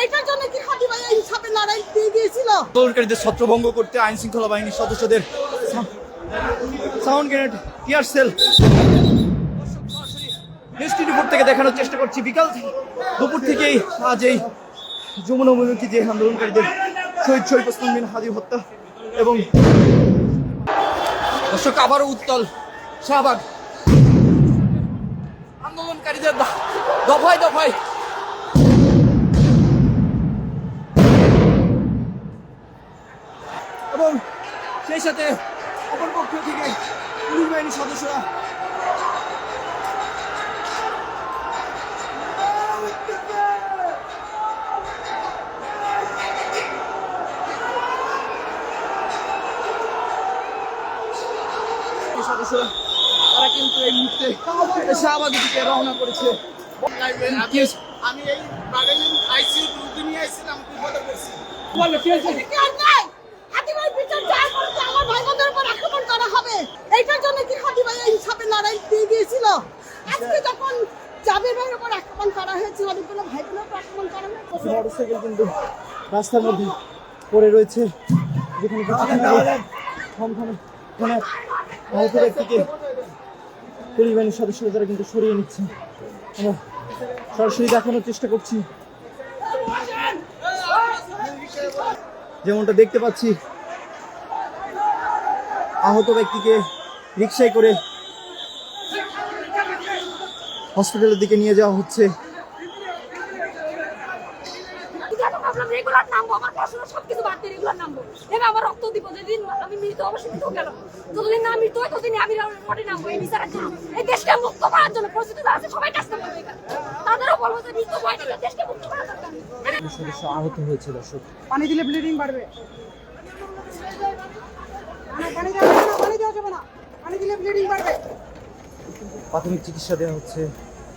এটার জন্য কি খাদি ভাই ইনসাফের লড়াই দিয়ে গিয়েছিল? আন্দোলনকারীদের ছত্রভঙ্গ করতে আইন শৃঙ্খলা বাহিনীর সদস্যদের সাউন্ড গ্রেনেড, টিয়ার সেল নিউজটি রিপোর্ট থেকে দেখানোর চেষ্টা করছি। বিকাল দুপুর থেকেই আজ এই যমুনা অভিমুখী যে আন্দোলনকারীদের শহীদ শরীফ ওসমান বিন হাদির হত্যা এবং দর্শক আবারও উত্তাল শাহবাগ। আন্দোলনকারীদের দফায় দফায় এবং সেই সাথে অপর পক্ষ থেকে পুলিশ বাহিনীর সদস্যরা তারা কিন্তু এই মুহূর্তে শাহবাগের দিকে রওনা করেছে। আমি এই আইসিইউ রুগী নিয়ে এসেছিলাম, বিপদে পড়ছি। হাদি ভাই বিচার চাই করতে আমার ভাই বোনদের উপর আক্রমণ করা হবে। এইটার জন্য কি হাদি ভাই ইনসাফের লড়াই দিয়ে গিয়েছিল? আজকে যখন জাবির ভাইয়ের উপর আক্রমণ করা হয়েছে, অনেকগুলো ভাই বোনের উপর আক্রমণ করা হয়েছে। মোটরসাইকেল কিন্তু রাস্তার মধ্যে পড়ে রয়েছে, যেখানে আহত ব্যক্তিকে পুলিশ বাহিনীর সদস্যরা তারা কিন্তু সরিয়ে নিচ্ছে। আমরা সরাসরি দেখানোর চেষ্টা করছি। যেমনটা দেখতে পাচ্ছি, আহত ব্যক্তিকে রিকশায় করে হসপিটালের দিকে নিয়ে যাওয়া হচ্ছে। রেগুলার নামবো, আমার পড়াশোনা সবকিছু বাদ দিয়ে রেগুলার নামবো, এবার আমার রক্ত দিব। যেদিন আমি মৃত অবশ্যই মৃত গেল, যতদিন না মৃত হয় ততদিন আমি রোডে নামবো এই বিচারের জন্য, এই দেশকে মুক্ত করার জন্য। পরিস্থিতি আছে সবাই কাজ করবে, তাদেরও বলবো যে মৃত ভয় দিলে দেশকে মুক্ত করা দরকার। সদস্য আহত হয়েছে। দর্শক, পানি দিলে ব্লিডিং বাড়বে, পানি দেওয়া যাবে না, পানি দিলে ব্লিডিং বাড়বে। প্রাথমিক চিকিৎসা দেওয়া হচ্ছে।